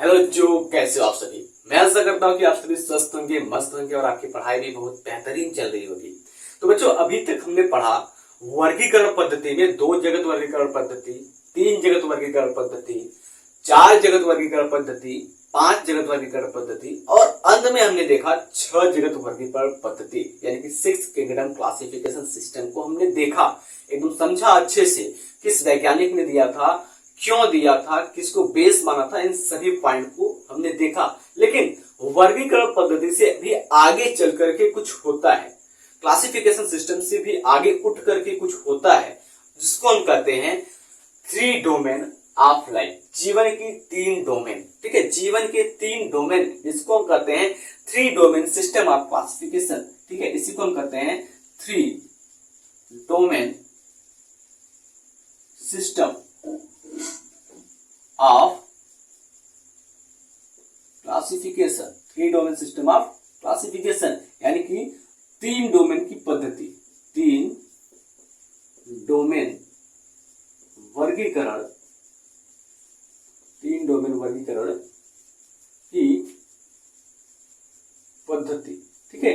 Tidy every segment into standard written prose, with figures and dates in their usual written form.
Hello जो कैसे हो आप सभी। मैं आशा करता हूँ कि आप सभी स्वस्थ होंगे, मस्त होंगे और आपकी पढ़ाई भी बहुत बेहतरीन चल रही होगी। तो बच्चों, अभी तक हमने पढ़ा वर्गीकरण पद्धति में 2 जगत वर्गीकरण पद्धति, 3 जगत वर्गीकरण पद्धति, 4 जगत वर्गीकरण पद्धति, 5 जगत वर्गीकरण पद्धति और अंत में हमने देखा 6 जगत वर्गीकरण पद्धति यानी कि 6 किंगडम क्लासिफिकेशन सिस्टम को हमने देखा, एकदम समझा अच्छे से। किस वैज्ञानिक ने दिया था, क्यों दिया था, किसको बेस माना था, इन सभी पॉइंट को हमने देखा। लेकिन वर्गीकरण पद्धति से भी आगे चल करके कुछ होता है, क्लासिफिकेशन सिस्टम से भी आगे उठ करके कुछ होता है, जिसको हम कहते हैं 3 डोमेन ऑफ लाइफ, जीवन की 3 डोमेन। ठीक है, जीवन के 3 डोमेन, जिसको हम कहते हैं 3 डोमेन सिस्टम ऑफ क्लासिफिकेशन। ठीक है, इसी को हम कहते हैं 3 domain system of classification. 3 domain system of classification यानी कि 3 डोमेन की पद्धति, 3 डोमेन वर्गीकरण, 3 डोमेन वर्गीकरण की पद्धति। ठीक है,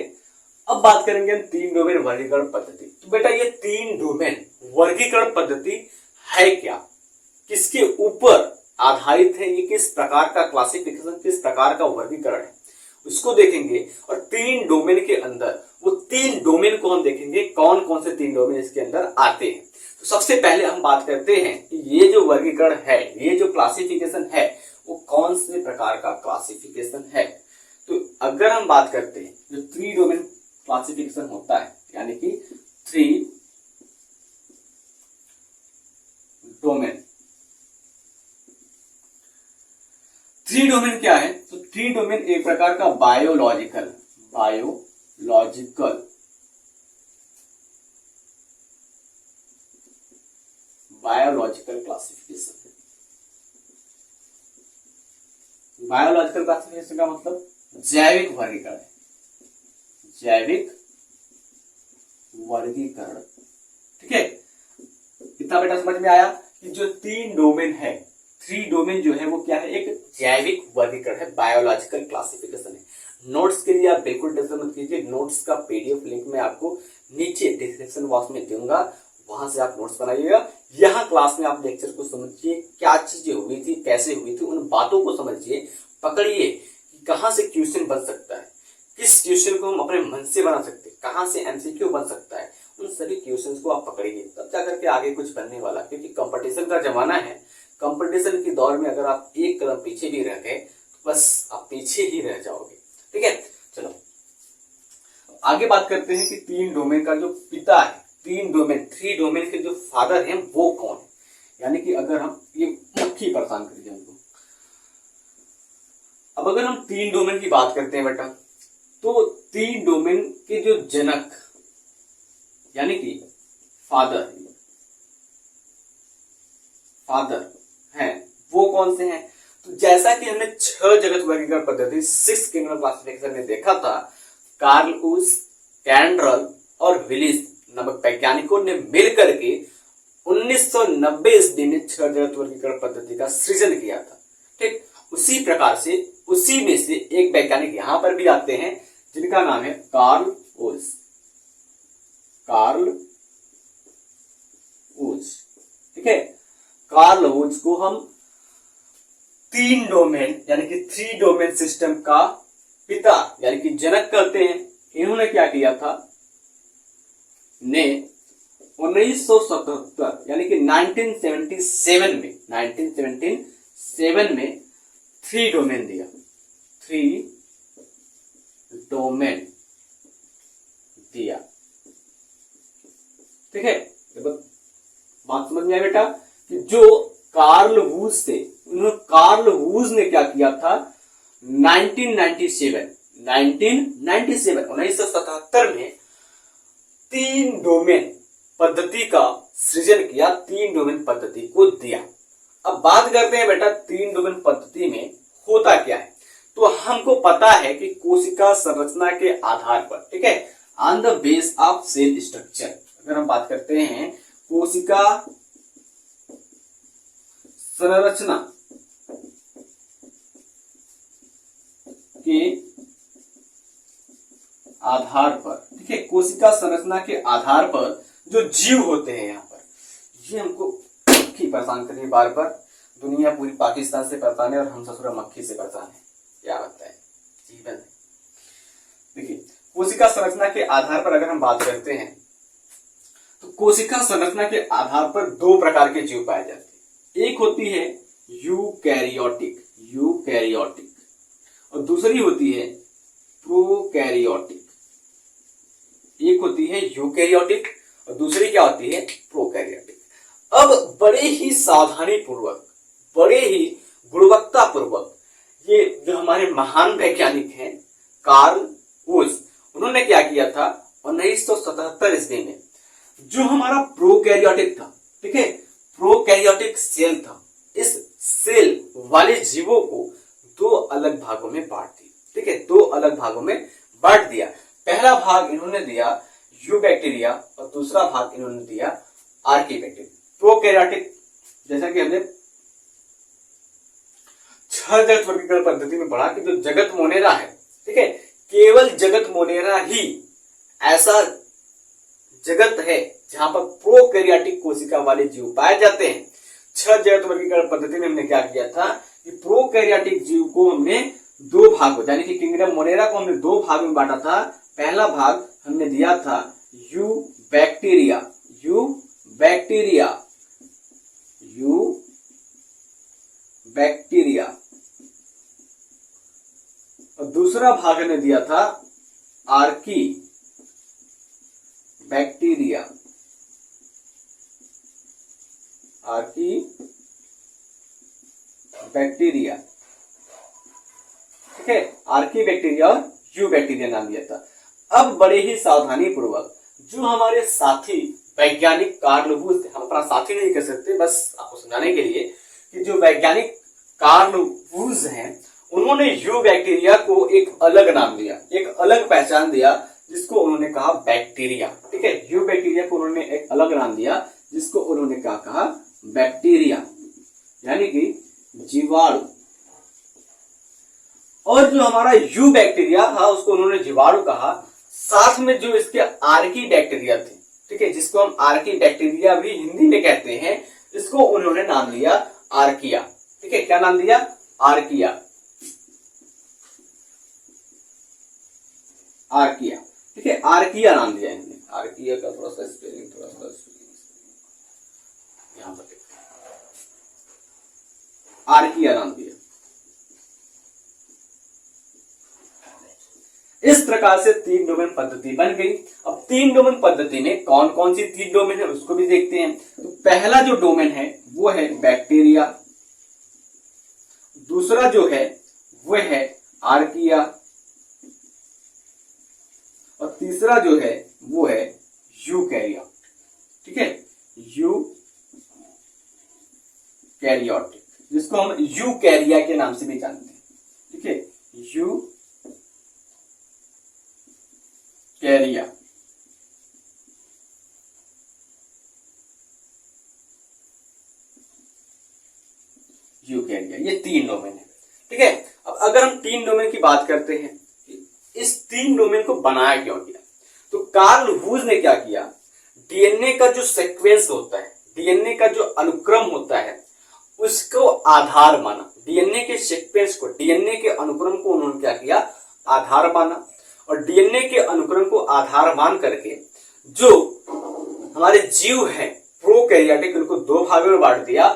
अब बात करेंगे हम 3 डोमेन वर्गीकरण पद्धति। तो बेटा, ये 3 डोमेन वर्गीकरण पद्धति है क्या, किसके ऊपर आधारित है, ये किस प्रकार का क्लासिफिकेशन, किस प्रकार का वर्गीकरण है, उसको देखेंगे। और 3 डोमेन के अंदर वो 3 डोमेन को हम देखेंगे, कौन कौन से 3 डोमेन इसके अंदर आते हैं। तो सबसे पहले हम बात करते हैं कि ये जो वर्गीकरण है, ये जो क्लासिफिकेशन है, वो कौन से प्रकार का क्लासिफिकेशन है। तो अगर हम बात करते हैं जो 3 डोमेन क्लासिफिकेशन होता है, यानी कि 3 डोमेन, 3 डोमेन क्या है? तो 3 डोमेन एक प्रकार का बायोलॉजिकल क्लासिफिकेशन है। बायोलॉजिकल क्लासिफिकेशन का मतलब जैविक वर्गीकरण है, जैविक वर्गीकरण। ठीक है, इतना बेटा समझ में आया कि जो 3 डोमेन है, 3 डोमेन जो है वो क्या है, एक जैविक वर्गीकरण है, बायोलॉजिकल क्लासिफिकेशन है। नोट्स के लिए आप बिल्कुल टेंशन मत कीजिए, नोट्स का पीडीएफ लिंक मैं आपको नीचे डिस्क्रिप्शन बॉक्स में दूंगा, वहां से आप नोट्स बनाइएगा। यहाँ क्लास में आप लेक्चर को समझिए, क्या चीजें हुई थी, कैसे हुई थी, उन बातों को समझिए, पकड़िए कि कहाँ से क्वेश्चन बन सकता है, किस क्वेश्चन को हम अपने मन से बना सकते हैं, कहाँ से एमसीक्यू बन सकता है, उन सभी क्वेश्चंस को आप पकड़िए, तब जाकर के आगे कुछ बनने वाला। क्योंकि कंपटीशन का जमाना है, कंपटीशन के दौर में अगर आप एक कदम पीछे भी रह गए तो बस आप पीछे ही रह जाओगे। ठीक है, चलो आगे बात करते हैं कि 3 डोमेन का जो पिता है, 3 डोमेन के जो फादर हैं वो कौन है। यानी कि अगर हम, ये मक्खी परेशान करिए हमको। अब अगर हम 3 डोमेन की बात करते हैं बेटा, तो 3 डोमेन के जो जनक यानी कि फादर हैं वो कौन से हैं। तो जैसा कि हमने 6 जगत वर्गीकरण पद्धति, 6 किंगडम क्लासिफिकेशन में देखा था, कार्ल उस, कैंड्रल और विलिस नामक वैज्ञानिकों ने मिलकर के 1990 ईस्वी में 6 जगत वर्गीकरण पद्धति का सृजन किया था। ठीक, उसी प्रकार से उसी में से एक वैज्ञानिक यहां पर भी आते हैं, जिनका नाम है कार्ल उस। ठीक है, कार्ल उस को हम 3 डोमेन यानी कि 3 डोमेन सिस्टम का पिता यानी कि जनक कहते हैं। इन्होंने क्या किया था, ने 1977 यानी कि 1977 में 3 डोमेन दिया, 3 डोमेन दिया। ठीक है, बात समझ में आया बेटा कि जो कार्ल वूज थे, कार्ल वूज ने क्या किया था, 1977 में 3 डोमेन पद्धति का सृजन किया, 3 डोमेन पद्धति को दिया। अब बात करते हैं बेटा 3 डोमेन पद्धति में होता क्या है। तो हमको पता है कि कोशिका संरचना के आधार पर, ठीक है, on the base of cell structure, अगर हम बात करते हैं कोशिका संरचना के आधार पर, ठीक है, कोशिका संरचना के आधार पर जो जीव होते हैं यहाँ पर, ये हमको मक्खी परेशान कर रही है बार बार। दुनिया पूरी पाकिस्तान से परेशान है और हम ससुरा मक्खी से परेशान है। क्या होता है जीवन है। देखिए, कोशिका संरचना के आधार पर अगर हम बात करते हैं तो कोशिका संरचना के आधार पर दो प्रकार के जीव पाए जाते हैं। एक होती है यूकैरियोटिक, यूकैरियोटिक, और दूसरी होती है प्रोकैरियोटिक। एक होती है यूकैरियोटिक और दूसरी क्या होती है प्रोकैरियोटिक। अब बड़े ही सावधानी पूर्वक, बड़े ही गुणवत्ता पूर्वक ये जो हमारे महान वैज्ञानिक हैं कार्ल वुश, उन्होंने क्या किया था 1977 ईस्वी में जो हमारा प्रोकैरियोटिक था, ठीक है, प्रोकैरियोटिक सेल था, इस सेल वाले जीवों को दो अलग भागों में बांट दिया, ठीक है, दो अलग भागों में बांट दिया। पहला भाग इन्होंने दिया यूबैक्टीरिया और दूसरा भाग इन्होंने दिया आर्कीबैक्टीरिया। प्रोकैरियोटिक, जैसा कि हमने 6 जगत वर्गीकरण पद्धति में पढ़ा कि जो जगत मोनेरा है, ठीक है, केवल जगत मोनेरा ही ऐसा जगत है जहां पर प्रोकैरियोटिक कोशिका वाले जीव पाए जाते हैं। 6 जगत वर्गीकरण पद्धति में हमने क्या किया था कि प्रोकैरियोटिक जीव को हमने दो भागों, यानी कि किंगडम मोनेरा को हमने दो भाग में बांटा था। पहला भाग हमने दिया था यूबैक्टीरिया, यूबैक्टीरिया, यूबैक्टीरिया, और दूसरा भाग हमने दिया था आर्की बैक्टीरिया, आर्की बैक्टीरिया, ठीक है, आर्की बैक्टीरिया और यू बैक्टीरिया नाम दिया था। अब बड़े ही सावधानी पूर्वक जो हमारे साथी वैज्ञानिक कार्ल वुश, हम अपना साथी नहीं कह सकते, बस आपको समझाने के लिए कि जो वैज्ञानिक कार्ल वुश हैं उन्होंने यू बैक्टीरिया को एक अलग नाम दिया, एक अलग पहचान दिया जिसको उन्होंने कहा बैक्टीरिया, ठीक है, यू बैक्टीरिया को उन्होंने एक अलग नाम दिया जिसको उन्होंने क्या कहा बैक्टीरिया, यानी कि जीवाणु। और जो हमारा यू बैक्टीरिया था उसको उन्होंने जीवाणु कहा। साथ में जो इसके आर्की बैक्टीरिया थे, ठीक है, जिसको हम आर्की बैक्टीरिया भी हिंदी में कहते हैं, इसको उन्होंने नाम दिया आर्किया, ठीक है, क्या नाम दिया आर्किया, आर्किया, ठीक है, आर्किया नाम दिया इन्होंने। आर्किया का थोड़ा सा स्पेलिंग यहां पर आर्किया नाम दिया। इस प्रकार से 3 डोमेन पद्धति बन गई। अब 3 डोमेन पद्धति में कौन कौन सी 3 डोमेन है उसको भी देखते हैं। तो पहला जो डोमेन है वो है बैक्टीरिया, दूसरा जो है वो है आर्किया, और तीसरा जो है वो है यूकैरियोट, ठीक है, यूकैरियोटिक, जिसको हम यूकैरिया के नाम से भी जानते हैं, ठीक है, यूकैरिया। यूकैरिया, ये 3 डोमेन है, ठीक है। अब अगर हम 3 डोमेन की बात करते हैं, इस 3 डोमेन को बनाया क्यों गया, तो कार्ल वुश ने क्या किया, डीएनए का जो सीक्वेंस होता है, डीएनए का जो अनुक्रम होता है उसको आधार माना, डीएनए के सीक्वेंस को, डीएनए के अनुक्रम को उन्होंने क्या किया आधार माना, और डीएनए के अनुक्रम को आधार मान करके जो हमारे जीव हैं प्रोकैरियोटिक, उनको 2 भागों में बांट दिया।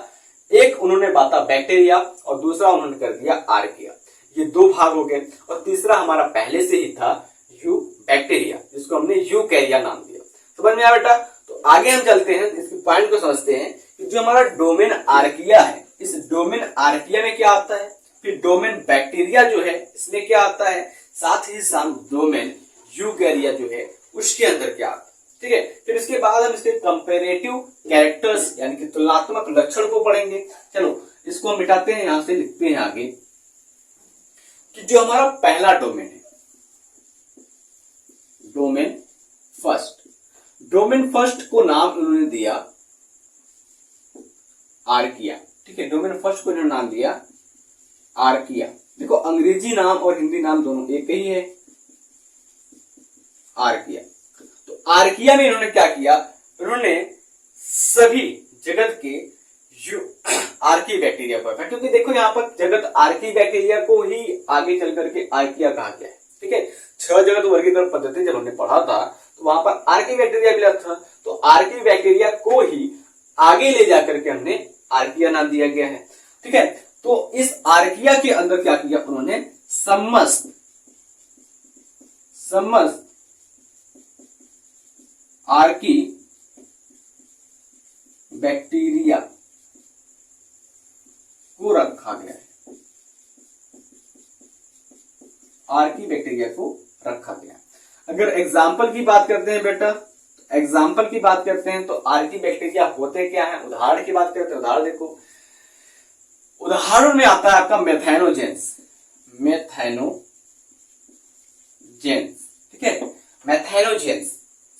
एक उन्होंने बांटा बैक्टीरिया और दूसरा उन्होंने कर दिया आर्किया, ये 2 भाग हो गए। और तीसरा हमारा पहले से ही था यू बैक्टीरिया, जिसको हमने यूकैरिया नाम दिया। समझ में आया बेटा? तो आगे हम चलते हैं, इसके पॉइंट को समझते हैं कि जो हमारा डोमेन आर्किया है, इस डोमेन आर्किया में क्या आता है, फिर डोमेन बैक्टीरिया जो है इसमें क्या आता है, साथ ही साथ डोमेन यूकैरिया जो है उसके अंदर क्या आता है, ठीक है। फिर इसके बाद हम इसके कंपैरेटिव कैरेक्टर्स यानी कि तुलनात्मक लक्षण को पढ़ेंगे। चलो इसको हम मिटाते हैं, यहां से लिखते हैं आगे कि जो हमारा पहला डोमेन है, डोमेन फर्स्ट, डोमेन फर्स्ट को नाम उन्होंने दिया आर्किया, ठीक है, डोमेन फर्स्ट को इन्होंने नाम दिया आर्किया, देखो अंग्रेजी नाम और हिंदी नाम दोनों एक ही है, आर्किया। तो आर्किया में इन्होंने क्या किया, इन्होंने सभी जगत के आर्की बैक्टीरिया को रखा, क्योंकि देखो यहाँ पर जगत आर्की बैक्टीरिया को ही आगे चल करके आर्किया कहा गया है। ठीक है, 6 जगत वर्गीकरण पद्धति जब हमने पढ़ा था तो वहां पर आर्की बैक्टीरिया मिला था, तो आर्की बैक्टीरिया को ही आगे ले जाकर के हमने आर्किया नाम दिया गया है। ठीक है, तो इस आर्किया के अंदर क्या किया उन्होंने, समस्त आर्की बैक्टीरिया को रखा गया है, आर्की बैक्टीरिया को रखा गया। अगर एग्जाम्पल की बात करते हैं बेटा, एग्जाम्पल की बात करते हैं तो आर्की बैक्टीरिया होते क्या है, उदाहरण की बात करते हैं। उदाहरण देखो, उदाहरण में आता है आपका मेथेनोजेंस, ठीक है, मेथेनोजेंस।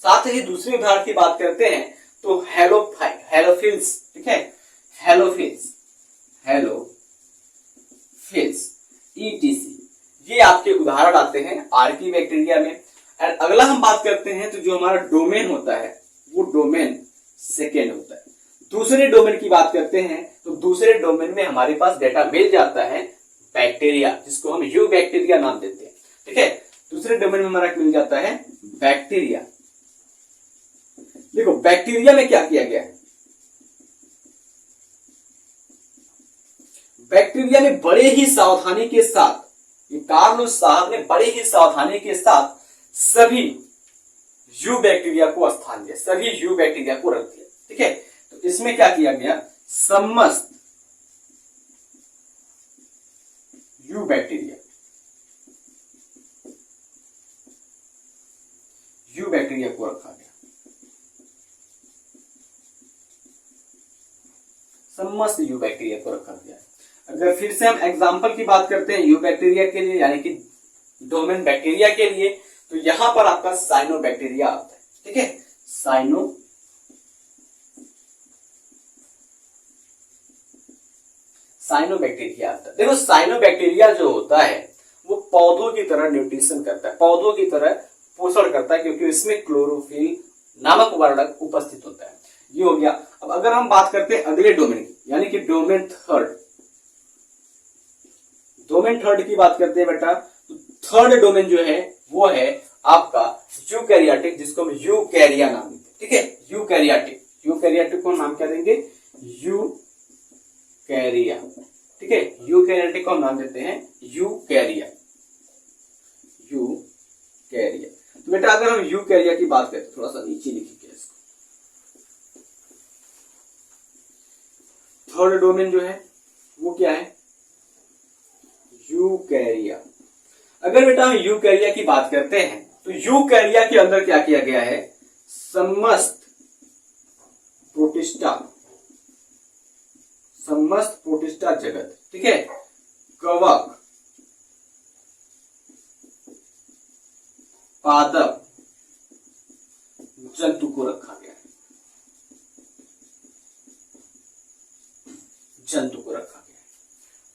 साथ ही दूसरे उदाहरण की बात करते हैं तो हेलोफिल्स, ठीक है, हेलोफिल्स ETC, ये आपके उदाहरण आते हैं आर्की बैक्टीरिया में। और अगला हम बात करते हैं तो जो हमारा डोमेन होता है वो डोमेन सेकेंड होता है। दूसरे डोमेन की बात करते हैं तो दूसरे डोमेन में हमारे पास डेटा मिल जाता है बैक्टीरिया, जिसको हम यू बैक्टीरिया नाम देते हैं। ठीक है, दूसरे डोमेन में हमारा मिल जाता है बैक्टीरिया। देखो बैक्टीरिया में क्या किया गया है, बैक्टीरिया में बड़े ही सावधानी के साथ, ये कार्लोस साहब ने बड़े ही सावधानी के साथ सभी यू बैक्टीरिया को स्थान दिया, सभी यू बैक्टीरिया को रख दिया। ठीक है, तो इसमें क्या किया गया, समस्त यू बैक्टीरिया को रखा गया, समस्त यू बैक्टीरिया को रखा गया। अगर फिर से हम एग्जाम्पल की बात करते हैं यू बैक्टीरिया के लिए, यानी कि डोमेन बैक्टीरिया के लिए, तो यहां पर आपका साइनो बैक्टीरिया आता है। ठीक है, साइनो बैक्टीरिया आता है। देखो साइनो बैक्टीरिया जो होता है वो पौधों की तरह न्यूट्रिशन करता है, पौधों की तरह पोषण करता है, क्योंकि इसमें क्लोरोफिल नामक वर्णक उपस्थित होता है। ये हो गया। अब अगर हम बात करते हैं अगले डोमेन की, यानी कि डोमेन थर्ड की बात करते हैं बेटा, तो थर्ड डोमेन जो है वो है आपका यूकैरियोटिक, जिसको हम यूकैरिया नाम देते हैं। ठीक है, यूकैरियोटिक को नाम क्या देंगे, यूकैरिया। ठीक है, यूकैरियोटिक को नाम देते हैं यूकैरिया। तो बेटा अगर हम यूकैरिया की बात करें, थोड़ा सा नीचे लिखिए इसको, थर्ड डोमेन जो है वो क्या है, यूकैरिया। अगर बेटा हम यूकैरिया की बात करते हैं तो यूकैरिया के अंदर क्या किया गया है, समस्त प्रोटिस्टा जगत, ठीक है, कवक, पादप जंतु को रखा गया है,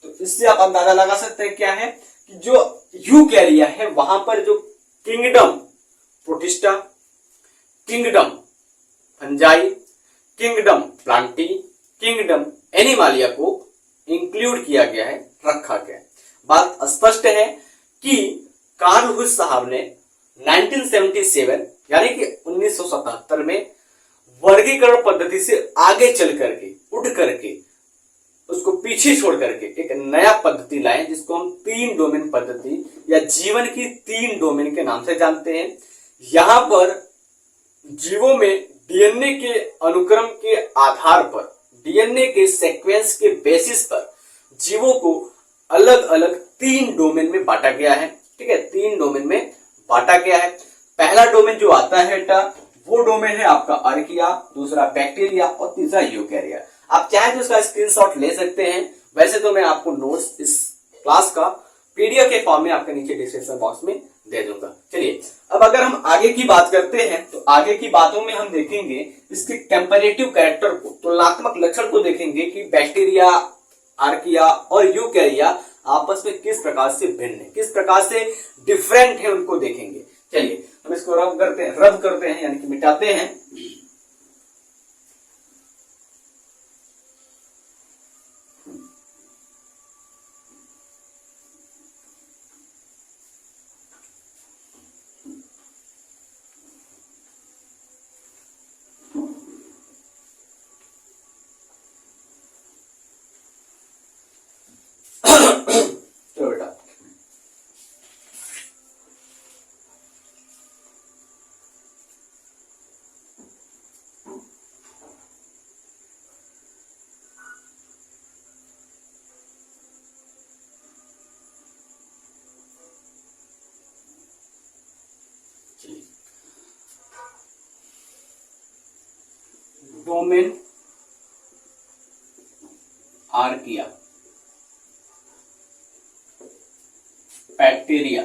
तो इससे आप अंदाजा लगा सकते हैं क्या है कि जो यूकैरिया है वहां पर जो kingdom protista, kingdom fungi, kingdom Plantae, kingdom Animalia को इंक्लूड किया गया है, रखा गया है। बात स्पष्ट है कि कार्ल हुस साहब ने 1977 यानी कि 1977 में वर्गीकरण पद्धति से आगे चल करके, उठ करके, उसको पीछे छोड़ करके एक नया पद्धति लाए, जिसको हम 3 डोमेन पद्धति या जीवन की 3 डोमेन के नाम से जानते हैं। यहां पर जीवों में डीएनए के अनुक्रम के आधार पर, डीएनए के सीक्वेंस के बेसिस पर जीवों को अलग अलग 3 डोमेन में बांटा गया है। ठीक है, 3 डोमेन में बांटा गया है। पहला डोमेन जो आता है बेटा वो डोमेन है आपका आर्किया, दूसरा बैक्टीरिया और तीसरा यूकैरिया। आप चाहे तो इसका स्क्रीनशॉट ले सकते हैं, वैसे तो मैं आपको नोट्स इस क्लास का पीडीएफ के फॉर्म में आपके नीचे डिस्क्रिप्शन बॉक्स में दे दूंगा। चलिए अब अगर हम आगे की बात करते हैं तो आगे की बातों में हम देखेंगे इसके कंपैरेटिव कैरेक्टर को, तुलनात्मक लक्षण को देखेंगे कि बैक्टीरिया, आर्किया और यूकैरिया आपस में किस प्रकार से भिन्न है, किस प्रकार से डिफरेंट है, उनको देखेंगे। चलिए हम इसको रद्द करते हैं यानी कि मिटाते हैं। तो बेटा domain archaea, bacteria,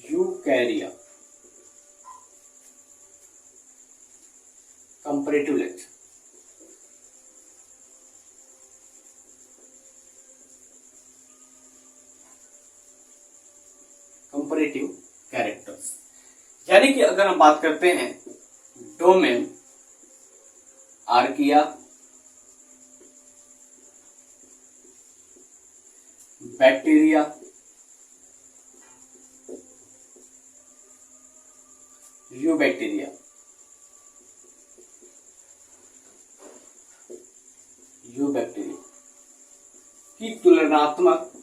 यूकैरिया, comparative lecture. Comparative characters, यानी कि अगर हम बात करते हैं domain archaea, bacteria, eubacteria, eubacteria की तुलनात्मक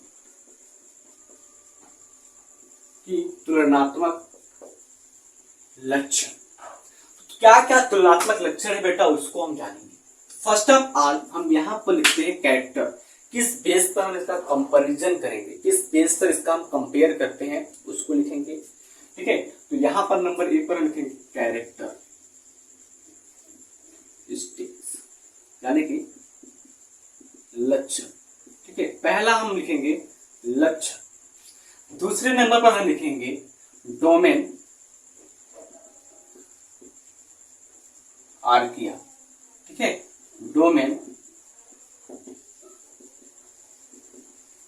लक्षण। क्या क्या तुलनात्मक लक्षण है बेटा, उसको हम जानेंगे। फर्स्ट ऑफ ऑल हम यहां पर लिखते हैं कैरेक्टर, किस बेस पर हम इसका कंपैरिजन करेंगे, किस बेस पर इसका हम कंपेयर करते हैं उसको लिखेंगे। ठीक है, तो यहां पर नंबर 1 पर हम लिखेंगे कैरेक्टर स्टिक्स, यानी कि लक्षण। ठीक है, पहला हम लिखेंगे लक्षण। दूसरे नंबर पर हम लिखेंगे डोमेन आर्किया। ठीक है, डोमेन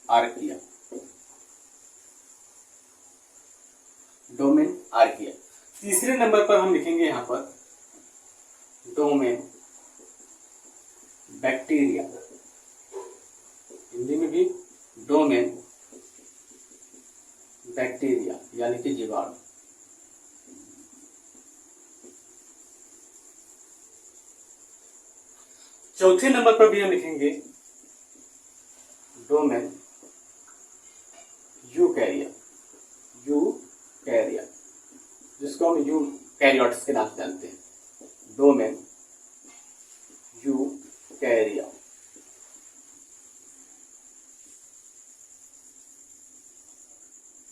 आर्किया, डोमेन आर्किया। तीसरे नंबर पर हम लिखेंगे यहां पर डोमेन बैक्टीरिया, हिंदी में भी डोमेन बैक्टीरिया यानी कि जीवाणु। चौथे नंबर पर भी हम लिखेंगे डोमेन यूकैरिया, यूकैरिया जिसको हम यूकैरियोट्स के नाम से जानते हैं, डोमेन यूकैरिया।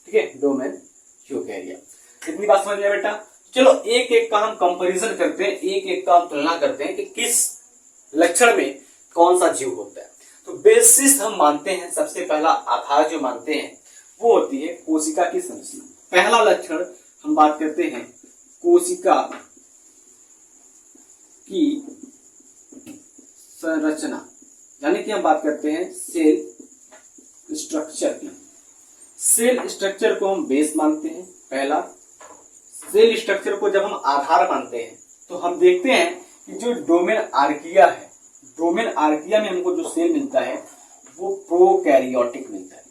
ठीक है, डोमेन यूकैरिया। इतनी बात समझ लिया बेटा। चलो एक एक का हम कंपैरिजन करते हैं, एक एक का हम तुलना करते हैं कि किस लक्षण में कौन सा जीव होता है। तो बेसिस हम मानते हैं, सबसे पहला आधार जो मानते हैं वो होती है कोशिका की संरचना। पहला लक्षण हम बात करते हैं कोशिका की संरचना, यानी कि हम बात करते हैं सेल स्ट्रक्चर की। सेल स्ट्रक्चर को हम बेस मानते हैं। पहला, सेल स्ट्रक्चर को जब हम आधार मानते हैं तो हम देखते हैं कि जो डोमेन आर्किया है, डोमेन आर्किया में हमको जो सेल मिलता है वो प्रोकैरियोटिक मिलता है।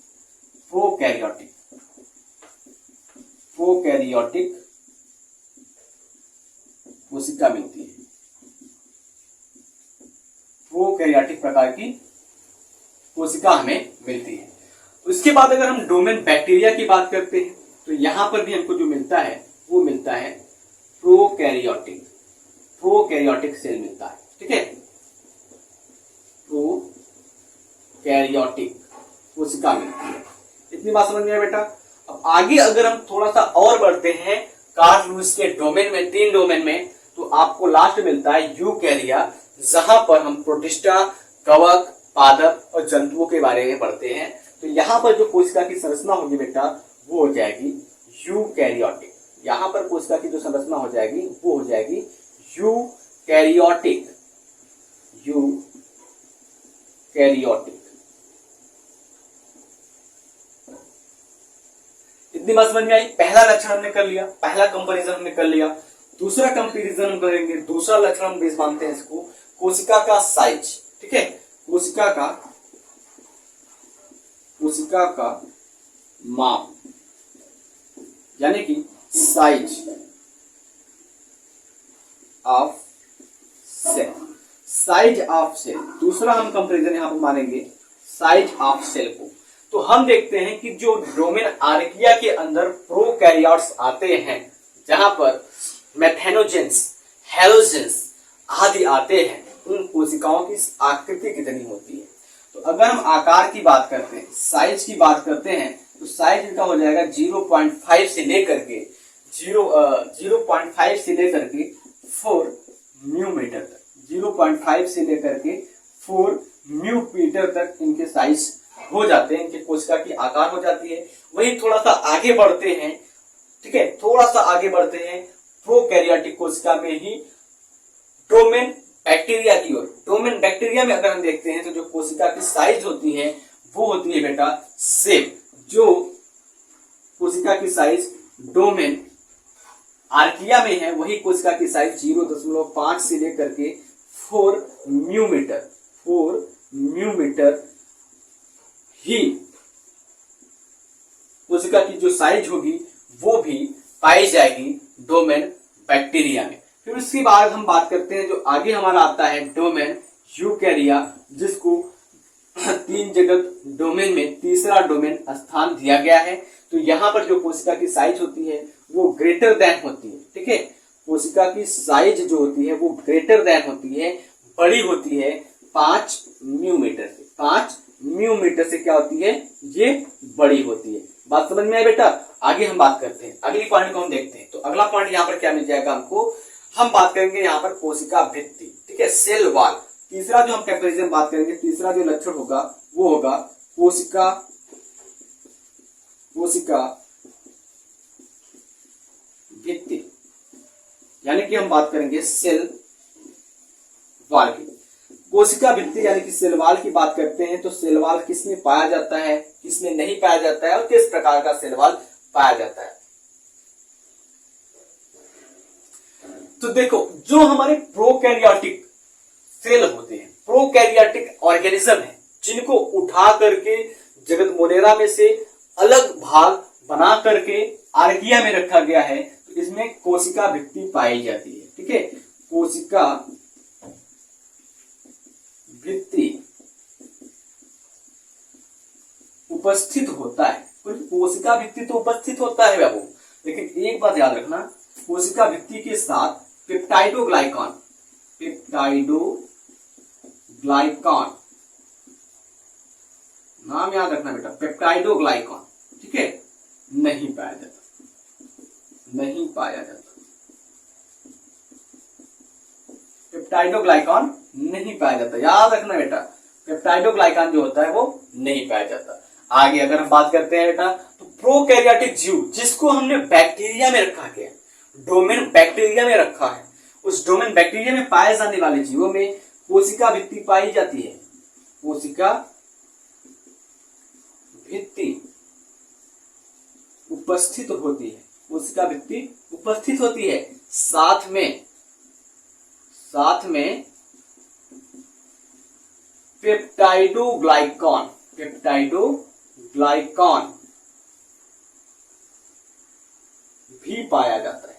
प्रोकैरियोटिक कोशिका मिलती है, प्रोकैरियोटिक प्रकार की कोशिका हमें मिलती है। उसके बाद अगर हम डोमेन बैक्टीरिया की बात करते हैं तो यहां पर भी हमको जो मिलता है वो मिलता है प्रोकैरियोटिक सेल मिलता है। ठीक है, प्रोकैरियोटिक कोशिका मिलती है। इतनी बात समझ में आया बेटा। अब आगे अगर हम थोड़ा सा और बढ़ते हैं कार्ल लुईस के डोमेन में, 3 डोमेन में, तो आपको लास्ट मिलता है यूकैरिया, जहां पर हम प्रोटिस्टा, कवक, पादप और जंतुओं के बारे में पढ़ते हैं। तो यहाँ पर जो कोशिका की संरचना होगी बेटा वो हो जाएगी यूकैरियोटिक। यहाँ पर कोशिका की जो संरचना हो जाएगी वो हो जाएगी यूकैरियोटिक। यूकैरियोटिक। इतनी बात समझ में आई। पहला लक्षण हमने कर लिया, पहला कंपैरिजन हमने कर लिया। दूसरा कंपैरिजन हम करेंगे, दूसरा लक्षण हम बेस मानते हैं इसको कोशिका का साइज। ठीक है, कोशिका का माप, यानी कि size of cell. Size of cell, दूसरा हम कंपैरिजन यहां पर मानेंगे साइज ऑफ सेल को। तो हम देखते हैं कि जो डोमेन आर्किया के अंदर प्रोकैरियोट्स आते हैं, जहां पर मेथेनोजेंस, हेलोजेंस आदि आते हैं, उन कोशिकाओं की आकृति कितनी होती है। तो अगर हम आकार की बात करते हैं, साइज की बात करते हैं, तो साइज इनका हो जाएगा 0.5 से लेकर के 0.5 से लेकर के 4 म्यूमीटर तक, 0.5 से लेकर के 4 म्यूमीटर तक इनके साइज हो जाते हैं, इनके कोशिका की आकार हो जाती है। वहीं थोड़ा सा आगे बढ़ते हैं, ठीक है, थोड़ा सा आगे बढ़ते हैं प्रोकैरियोटिक कोशिका में ही डोमेन बैक्टीरिया की ओर। डोमेन बैक्टीरिया में अगर हम देखते हैं तो जो कोशिका की साइज होती है वो होती है बेटा सेम। जो कोशिका की साइज डोमेन आर्किया में है वही कोशिका की साइज 0.5 से लेकर के 4 म्यूमीटर ही कोशिका की जो साइज होगी वो भी पाई जाएगी डोमेन बैक्टीरिया में। फिर उसके बाद हम बात करते हैं जो आगे हमारा आता है डोमेन यूकैरिया, जिसको 3 जगत डोमेन में तीसरा डोमेन स्थान दिया गया है। तो यहां पर जो कोशिका की साइज होती है वो ग्रेटर देन होती है। ठीक है, कोशिका की साइज जो होती है वो ग्रेटर देन होती है, बड़ी होती है 5 म्यूमीटर से। 5 म्यूमीटर से क्या होती है, ये बड़ी होती है। बात समझ में आई बेटा। आगे हम बात करते हैं, अगली पॉइंट को हम देखते हैं। तो अगला पॉइंट यहाँ पर क्या मिल जाएगा हमको, हम बात करेंगे यहाँ पर कोशिका भित्ति। ठीक है, सेल वॉल। तीसरा जो हम कंपैरिजन बात करेंगे, तीसरा जो लक्षण होगा वो होगा कोशिका भित्ति, यानी कि हम बात करेंगे सेल वॉल की। कोशिका भित्ति यानी कि सेल वॉल की बात करते हैं तो सेल वॉल किसमें पाया जाता है, किसमें नहीं पाया जाता है और किस प्रकार का सेल वॉल पाया जाता है। तो देखो, जो हमारे प्रोकैरियोटिक सेल होते हैं, प्रोकैरियोटिक ऑर्गेनिज्म है, जिनको उठा करके जगत मोनेरा में से अलग भाग बना करके आर्किया में रखा गया है, तो इसमें कोशिका भित्ति पाई जाती है। ठीक है, कोशिका भित्ति उपस्थित होता है। कोशिका भित्ति तो उपस्थित होता है बाबू, लेकिन एक बात याद रखना, कोशिका भित्ति के साथ पेप्टाइडोग्लाइकॉन नाम याद रखना बेटा, पेप्टाइडोग्लाइकॉन। ठीक है, नहीं पाया जाता। पेप्टाइडोग्लाइकॉन नहीं पाया जाता, याद रखना बेटा, पेप्टाइडोग्लाइकॉन जो होता है वो नहीं पाया जाता। आगे अगर हम बात करते हैं बेटा, तो प्रोकैरियोटिक जीव जिसको हमने बैक्टीरिया में रखा गया, डोमेन बैक्टीरिया में रखा है, उस डोमेन बैक्टीरिया में पाए जाने वाले जीवों में कोशिका भित्ति पाई जाती है। कोशिका भित्ति उपस्थित होती है, कोशिका भित्ति उपस्थित होती है। साथ में पेप्टाइडोग्लाइकॉन भी पाया जाता है।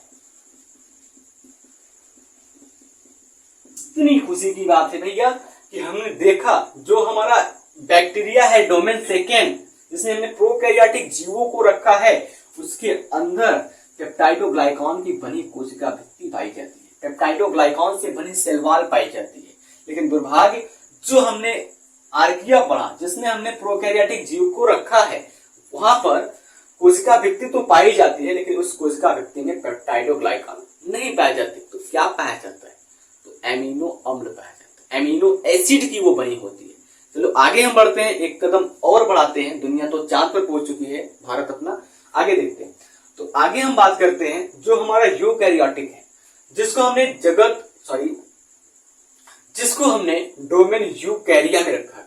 इतनी खुशी की बात है भैया कि हमने देखा जो हमारा बैक्टीरिया है डोमेन सेकेंड, जिसमें हमने प्रोकैरियोटिक जीवों को रखा है, उसके अंदर पेप्टाइडोग्लाइकॉन की बनी कोशिका भित्ति पाई जाती है, पेप्टाइडोग्लाइकॉन से बनी सेल वॉल पाई जाती है। लेकिन दुर्भाग्य, जो हमने आर्किया पढ़ा, जिसमें हमने प्रोकैरियोटिक जीव को रखा है, वहां पर कोशिका भित्ति तो पाई जाती है, लेकिन उस कोशिका भित्ति में पेप्टाइडोग्लाइकॉन नहीं पाया जाती। तो क्या पाया जाता है, तो एमिनो अम्ल पाया जाता है, एमिनो एसिड की वो बनी होती है। चलो आगे हम बढ़ते हैं, एक कदम और बढ़ाते हैं। दुनिया तो चांद पर पहुंच चुकी है, भारत अपना आगे देखते हैं। तो आगे हम बात करते हैं जो हमारा यूकैरियोटिक है, जिसको हमने जिसको हमने डोमेन यूकैरिया में रखा गया।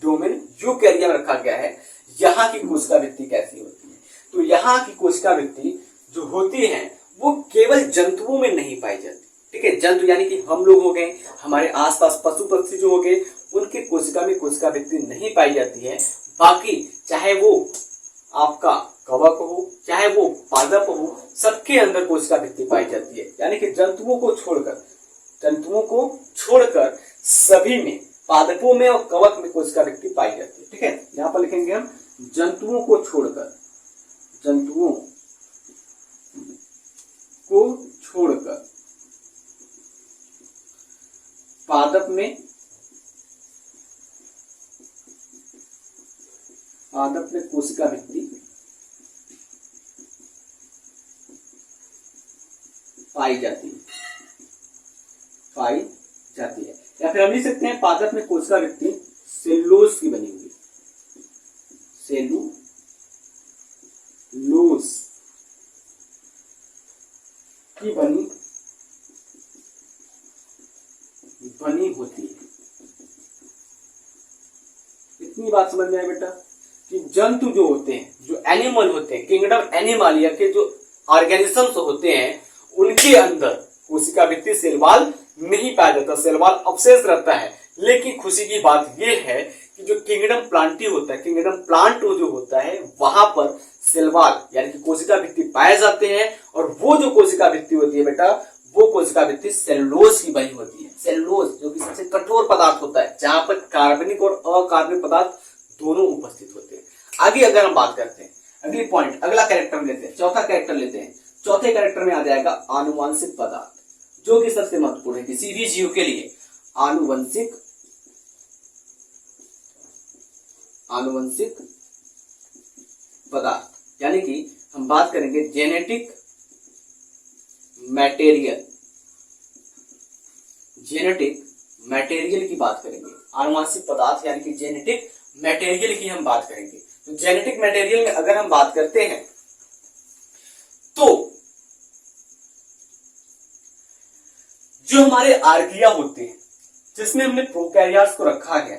डोमेन यूकैरिया में रखा गया है। यहाँ की कोशिका वृत्ति कैसी होती है? तो यहाँ की कोशिका वृत्ति जो होती है वो केवल जंतुओं में नहीं पाई जाती। ठीक है, जंतु यानी कि हम लोग हो गए, हमारे आसपास पशु पक्षी जो हो गए, उनके कोशिका में कोशिका वृत्ति नहीं पाई जाती है। बाकी चाहे वो आपका कवक हो, चाहे वो पादप हो, सबके अंदर कोशिका वृत्ति पाई जाती है। यानी कि जंतुओं को छोड़कर सभी में, पादपों में और कवक में कोशिका वृत्ति पाई जाती है। ठीक है, यहाँ पर लिखेंगे हम जंतुओं को छोड़कर पादप में कोशिका वृत्ति पाई जाती है। या फिर हम लिख सकते हैं पादप में कोशिका वृत्ति सेलुलोज की बनी हुई, सेलुलोज की बनी होती है। इतनी बात समझ में आए बेटा कि जंतु जो होते हैं, जो एनिमल होते हैं, किंगडम एनिमालिया के जो ऑर्गेनिजम्स होते हैं, उनके अंदर कोशिका वृत्ति सेल वॉल नहीं पाया जाता, सेल वॉल अवशेष रहता है। लेकिन खुशी की बात यह है कि जो किंगडम प्लांटी होता है, किंगडम प्लांट जो होता है, वहां पर सेल वॉल यानी कि कोशिका वृत्ति पाए जाते हैं। और वो जो कोशिका वृत्ति होती है बेटा, वो कोशिका वृत्ति सेलुलोज की बनी होती है। सेलुलोज जो कि सबसे कठोर पदार्थ होता है, जहां पर कार्बनिक और अकार्बनिक पदार्थ दोनों उपस्थित होते हैं। आगे अगर हम बात करते हैं, अगली पॉइंट, अगला कैरेक्टर लेते हैं, चौथा कैरेक्टर लेते हैं। चौथे कैरेक्टर में आ जाएगा आनुवंशिक पदार्थ, जो कि सबसे महत्वपूर्ण है किसी भी जीव के लिए। आनुवंशिक पदार्थ यानी कि हम बात करेंगे जेनेटिक मटेरियल की बात करेंगे। आनुवंशिक पदार्थ यानी कि जेनेटिक मटेरियल की हम बात करेंगे। तो जेनेटिक मटेरियल में अगर हम बात करते हैं तो जो हमारे आर्किया होते हैं, जिसमें हमने प्रोकैरियोट्स को रखा गया,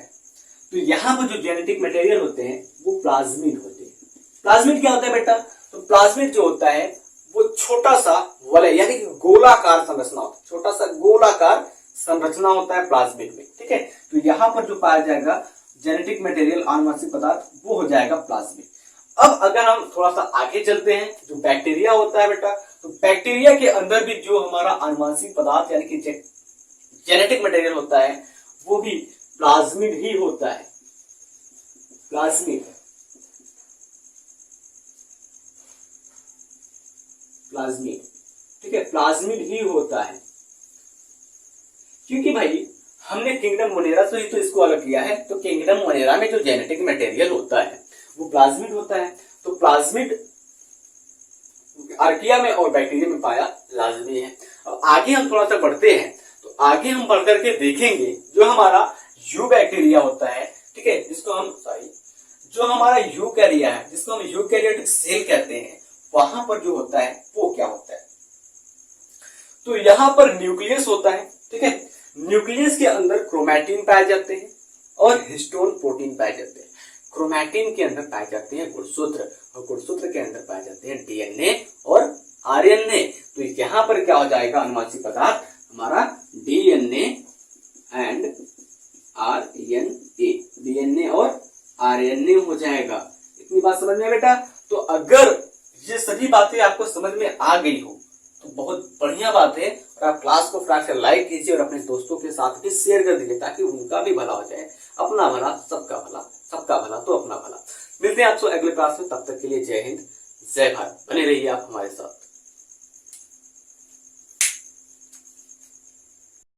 तो यहां पर जो जेनेटिक मटेरियल होते हैं वो प्लाज्मिड होते हैं। प्लाज्मिड क्या होता है बेटा? तो प्लाज्मिड जो होता है वो छोटा सा वलय यानी कि गोलाकार संरचना होता है, छोटा सा गोलाकार संरचना होता है प्लाज्मिड में। ठीक है, तो यहां पर जो पाया जाएगा जेनेटिक मटेरियल आनुवंशिक पदार्थ, वो हो जाएगा प्लाज्मिड। अब अगर हम थोड़ा सा आगे चलते हैं, जो बैक्टीरिया होता है बेटा, तो बैक्टीरिया के अंदर भी जो हमारा आनुवंशिक पदार्थ यानी कि जेनेटिक मटेरियल होता है, वो भी प्लाज्मिड ही होता है। प्लाज्मिड ठीक है, प्लाज्मिड ही होता है। क्योंकि भाई हमने किंगडम मोनेरा से ही तो इसको अलग किया है, तो किंगडम मोनेरा में जो जेनेटिक मटेरियल होता है वो प्लाज्मिड होता है। तो प्लाज्मिड आर्किया में और बैक्टीरिया में पाया लाजमी है। अब आगे हम थोड़ा सा बढ़ते हैं, तो आगे हम बढ़ करके देखेंगे जो हमारा यू बैक्टीरिया होता है, ठीक है, जो हमारा यूकैरिया है, जिसको हम यूकैरियोटिक सेल कहते हैं, वहां पर जो होता है वो क्या होता है? तो यहां पर न्यूक्लियस होता है। ठीक है, न्यूक्लियस के अंदर क्रोमैटिन पाए जाते हैं और हिस्टोन प्रोटीन पाए जाते हैं। क्रोमैटिन के अंदर पाए जाते हैं गुणसूत्र, और गुणसूत्र के अंदर पाए जाते हैं डीएनए और आरएनए। तो यहां पर क्या हो जाएगा? आनुवंशिक पदार्थ हमारा डीएनए एंड आरएनए, डीएनए और आरएनए हो जाएगा। इतनी बात समझ में बेटा? तो अगर ये सभी बातें आपको समझ में आ गई हो तो बहुत बढ़िया बात है, और आप क्लास को फटाक से लाइक कीजिए और अपने दोस्तों के साथ भी शेयर कर दीजिए, ताकि उनका भी भला हो जाए। अपना भला सबका भला, सबका भला तो अपना भला। मिलते हैं आपसे अगले क्लास में, तब तक के लिए जय हिंद, जय भारत। बने रहिए आप हमारे साथ।